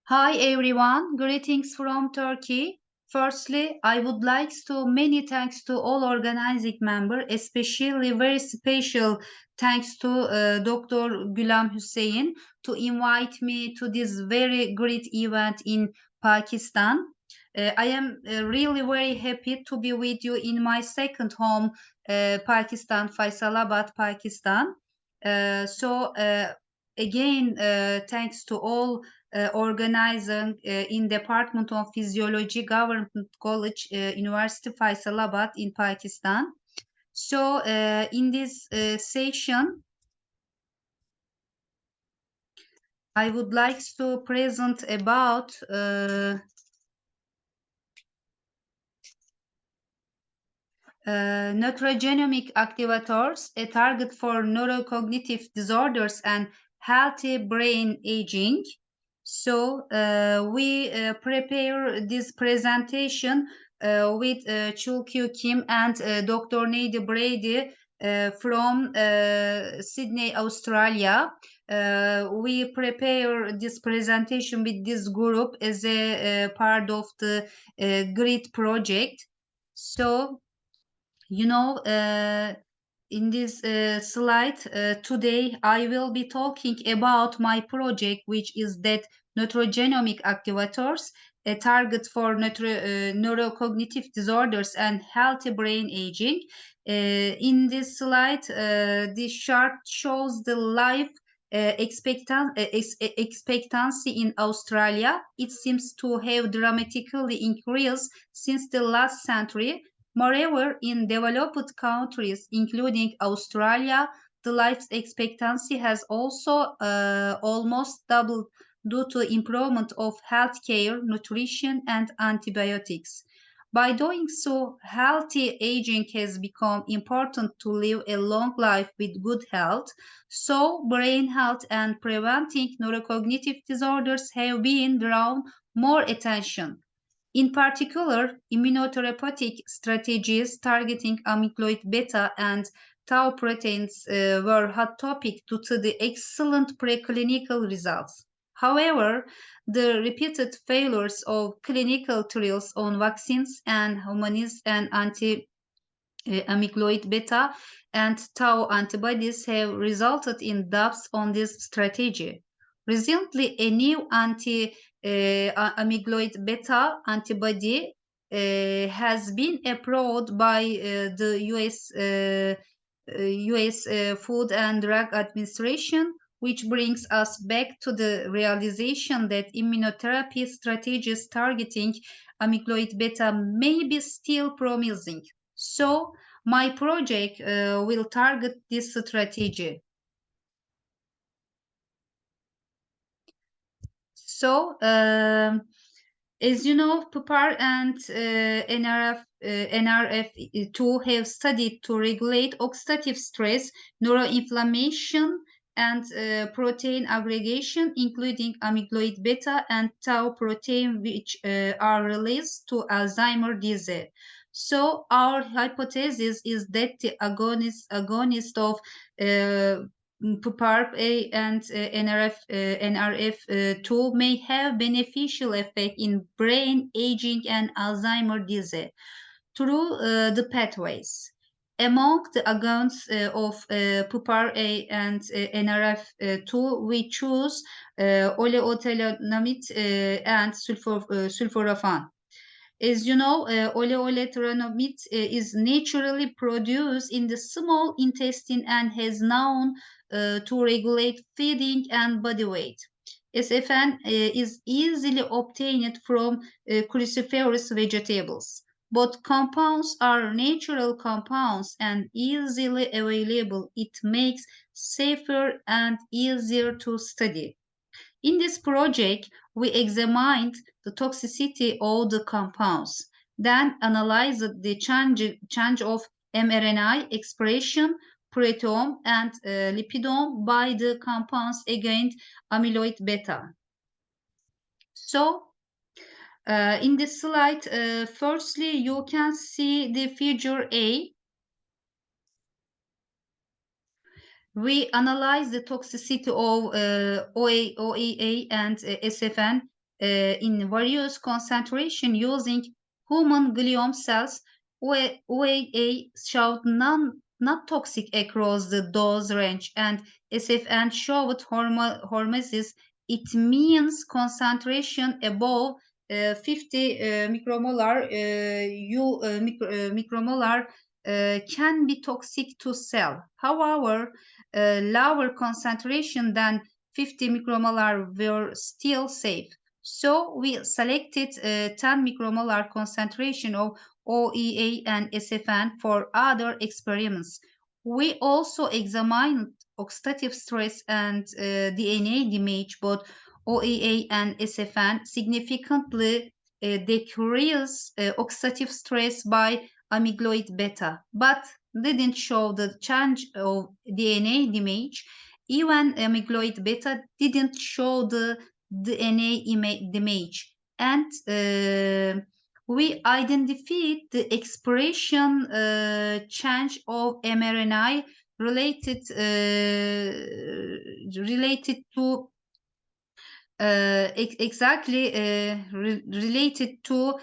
Hi everyone, greetings from Turkey. Firstly, I would like to many thanks to all organizing members, especially very special thanks to Dr. Gulam Hussein to invite me to this very great event in Pakistan. I am really very happy to be with you in my second home, Pakistan, Faisalabad, Pakistan. Again, thanks to all organizing in Department of Physiology, Government College, University Faisalabad in Pakistan. In this session, I would like to present about neurogenomic activators, a target for neurocognitive disorders and healthy brain aging. We prepare this presentation with Chul Kyu Kim and Dr. Nady Brady from Sydney, Australia. We prepare this presentation with this group as a part of the great project. In this slide today, I will be talking about my project, which is that neurogenomic activators, a target for neurocognitive disorders and healthy brain aging. In this slide, this chart shows the life expectancy in Australia. It seems to have dramatically increased since the last century. Moreover, in developed countries, including Australia, the life expectancy has also almost doubled due to improvement of healthcare, nutrition, and antibiotics. By doing so, healthy aging has become important to live a long life with good health. So, brain health and preventing neurocognitive disorders have been drawn more attention. In particular, immunotherapeutic strategies targeting amyloid beta and tau proteins were hot topic due to the excellent preclinical results. However, the repeated failures of clinical trials on vaccines and humanist and amyloid beta and tau antibodies have resulted in doubts on this strategy. Recently, a new anti-amyloid beta antibody has been approved by the US Food and Drug Administration, which brings us back to the realization that immunotherapy strategies targeting amyloid beta may be still promising. So, my project will target this strategy. As you know, PPAR and NRF2 have studied to regulate oxidative stress, neuroinflammation, and protein aggregation, including amyloid beta and tau protein, which are released to Alzheimer's disease. So our hypothesis is that the agonist of PPAR-A and NRF2 may have beneficial effect in brain aging and Alzheimer's disease through the pathways. Among the agonists of PPAR-A and NRF2, we choose oleotelenamide and sulforaphan. As you know, oleotelenamide is naturally produced in the small intestine and has known to regulate feeding and body weight. SFN is easily obtained from cruciferous vegetables. Both compounds are natural compounds and easily available. It makes safer and easier to study. In this project, we examined the toxicity of the compounds, then analyzed the change of mRNA expression, proteome, and lipidome by the compounds against amyloid beta. In this slide, firstly, you can see the figure A. We analyze the toxicity of OEA and SFN in various concentration using human glioma cells, OAA showed not toxic across the dose range, and SFN showed hormesis. It means concentration above 50 micromolar micromolar can be toxic to cell. However, lower concentration than 50 micromolar were still safe. So we selected 10 micromolar concentration of OEA and SFN for other experiments. We also examined oxidative stress and DNA damage. Both OEA and SFN significantly decrease oxidative stress by amyloid beta, but didn't show the change of DNA damage. Even amyloid beta didn't show the DNA damage, and we identified the expression change of mRNA related to exactly related to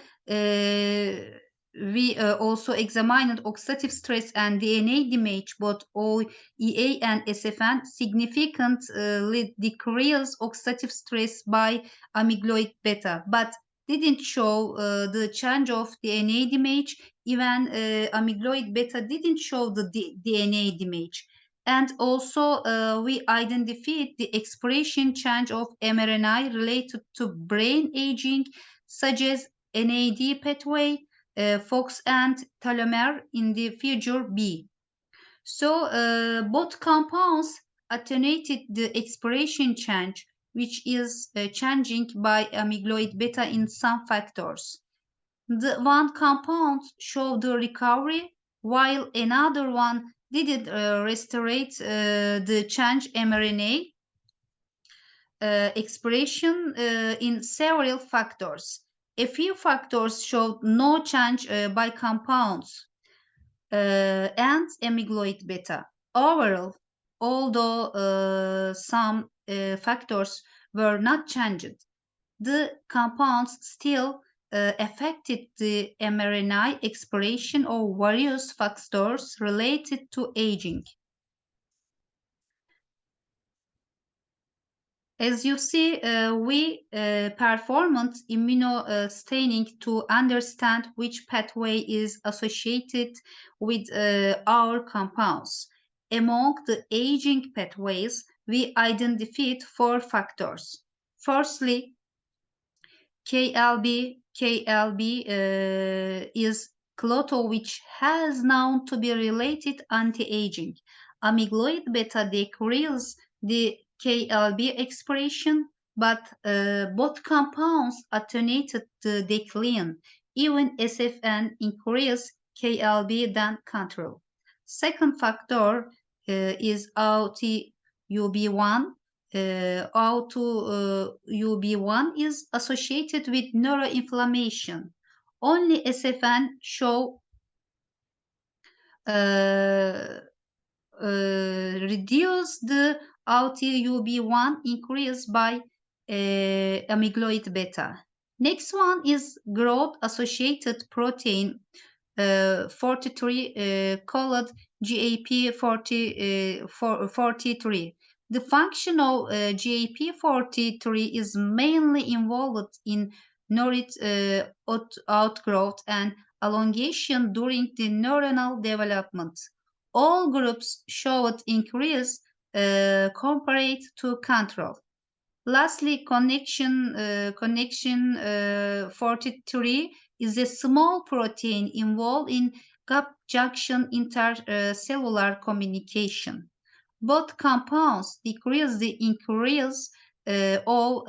we also examined oxidative stress and DNA damage. Both OEA and SFN significantly decrease oxidative stress by amyloid beta, but didn't show the change of DNA damage. Even amyloid beta didn't show the DNA damage. And also, we identified the expression change of mRNA related to brain aging, such as NAD pathway, FOX and telomere in the figure B. So both compounds attenuated the expression change, which is changing by amyloid beta in some factors. The one compound showed the recovery, while another one didn't restore the change mRNA expression in several factors. A few factors showed no change by compounds and amyloid beta. Overall, although some factors were not changed, the compounds still affected the mRNA expression of various factors related to aging. As you see, we performed immunostaining to understand which pathway is associated with our compounds. Among the aging pathways, we identified 4 factors. Firstly, KLB is Cloto, which has known to be related anti-aging. Amyloid beta decreases the KLB expression, but both compounds attenuated the decline. Even SFN increased KLB than control. Second factor is AuTUB1. AuTUB1 is associated with neuroinflammation. Only SFN show reduce the AuTUB1 increase by amyloid beta. Next one is growth associated protein 43 called GAP43. The function of GAP43 is mainly involved in neural outgrowth and elongation during the neuronal development. All groups showed increase compared to control. Lastly, connection 43 is a small protein involved in gap junction intercellular communication. Both compounds decrease the increase of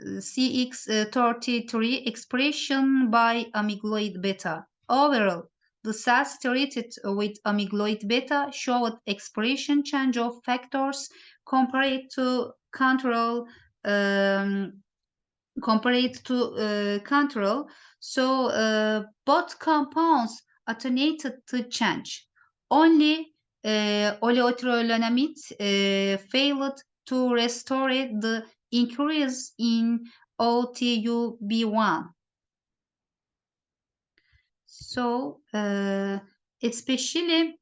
CX33 expression by amyloid beta. Overall, the cells treated with amyloid beta showed expression change of factors compared to control. So both compounds attenuated the change. Only oleotriolonamide failed to restore the increase in OTUB1. So, especially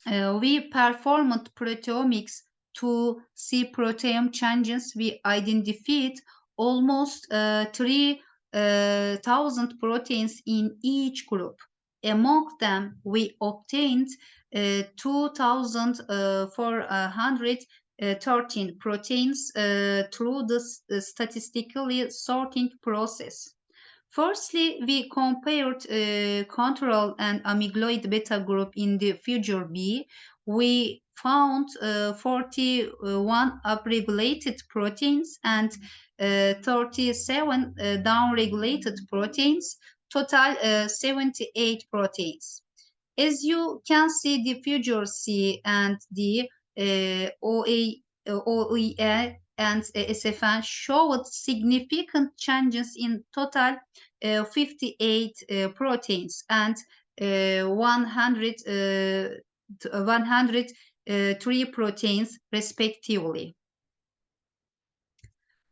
we performed proteomics to see proteome changes. We identified almost 3,000 proteins in each group. Among them, we obtained 2,413 proteins through the statistically sorting process. Firstly, we compared control and amyloid beta group in the figure B. We found 41 upregulated proteins and 37 downregulated proteins, total 78 proteins. As you can see, the figure C and the OEA and SFN showed significant changes in total 58 proteins and 103 proteins respectively.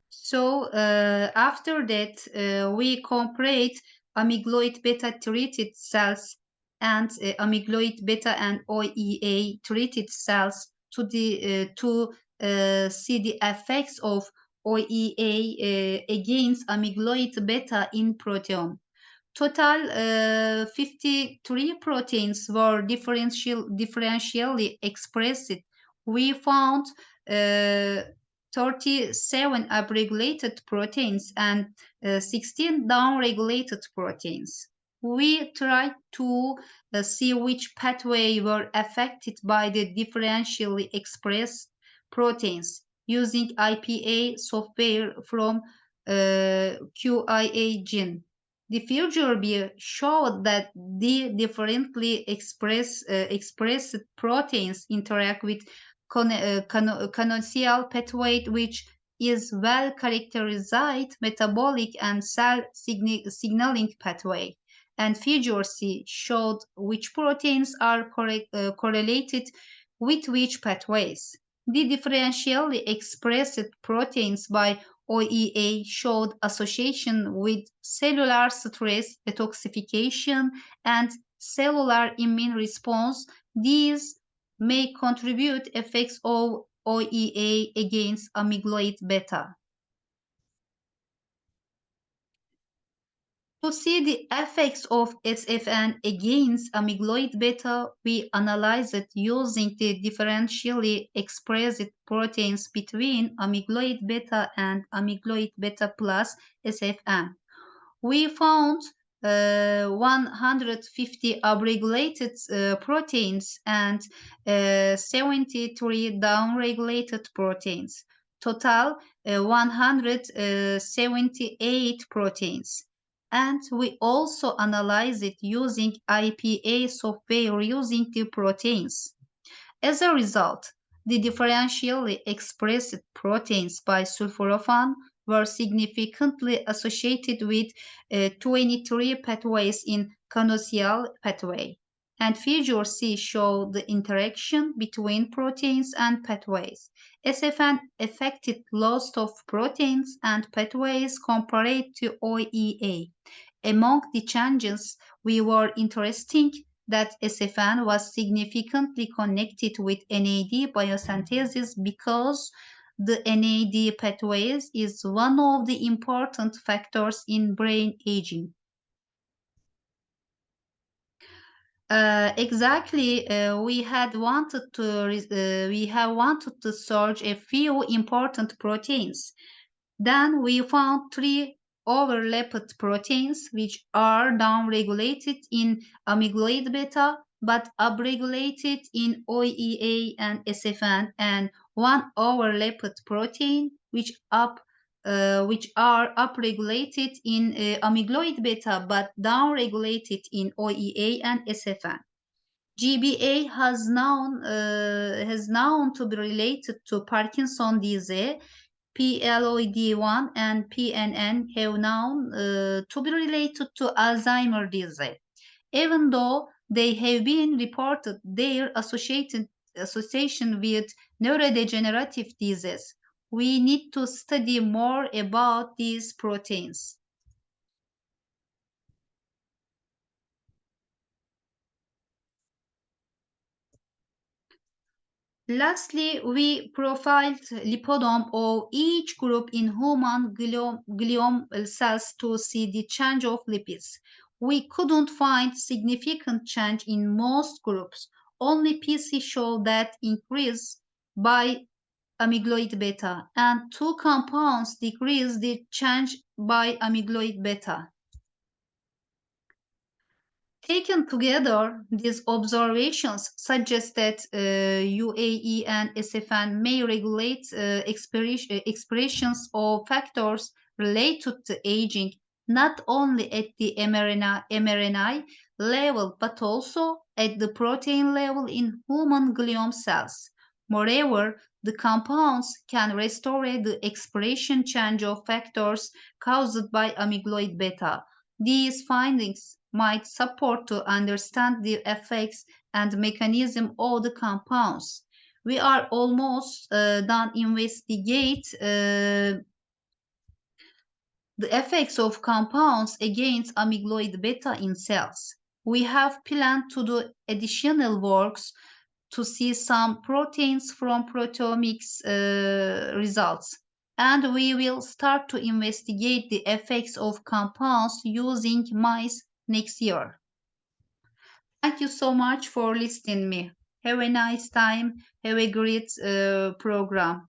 So after that, we compared amyloid beta treated cells and amyloid beta and OEA treated cells to see the effects of OEA against amyloid beta in proteome. Total 53 proteins were differentially expressed. We found 37 upregulated proteins and 16 downregulated proteins. We tried to see which pathway were affected by the differentially expressed proteins using IPA software from QIAGene. The figure B showed that the differently expressed proteins interact with canonical pathway, which is well characterized metabolic and cell signaling pathway. And figure C showed which proteins are correlated with which pathways. The differentially expressed proteins by OEA showed association with cellular stress detoxification and cellular immune response. These may contribute effects of OEA against amyloid beta. To see the effects of SFN against amyloid beta, we analyzed it using the differentially expressed proteins between amyloid beta and amyloid beta plus SFN. We found 150 upregulated proteins and 73 downregulated proteins. Total 178 proteins. And we also analyze it using IPA software using the proteins. As a result, the differentially expressed proteins by sulforaphane were significantly associated with 23 pathways in canonical pathway. And figure C showed the interaction between proteins and pathways. SFN affected loss of proteins and pathways compared to OEA. Among the changes we were interested that SFN was significantly connected with NAD biosynthesis because the NAD pathways is one of the important factors in brain aging. We have wanted to search a few important proteins. Then we found 3 overlapped proteins which are downregulated in amyloid beta but upregulated in OEA and SFN, and 1 overlapped protein which are upregulated in amyloid beta but downregulated in OEA and SFN. GBA has known to be related to Parkinson disease. PLOD1 and PNN have known to be related to Alzheimer's disease, even though they have been reported their association with neurodegenerative disease. We need to study more about these proteins. Lastly, we profiled lipodome of each group in human glioma cells to see the change of lipids. We couldn't find significant change in most groups. Only PC showed that increase by amyloid beta, and two compounds decrease the change by amyloid beta. Taken together, these observations suggest that UAE and SFN may regulate expressions of factors related to aging not only at the mRNA level but also at the protein level in human glioma cells. Moreover, the compounds can restore the expression change of factors caused by amyloid beta. These findings might support to understand the effects and mechanism of the compounds. We are almost done investigate the effects of compounds against amyloid beta in cells. We have planned to do additional works to see some proteins from proteomics results. And we will start to investigate the effects of compounds using mice next year. Thank you so much for listening me. Have a nice time. Have a great program.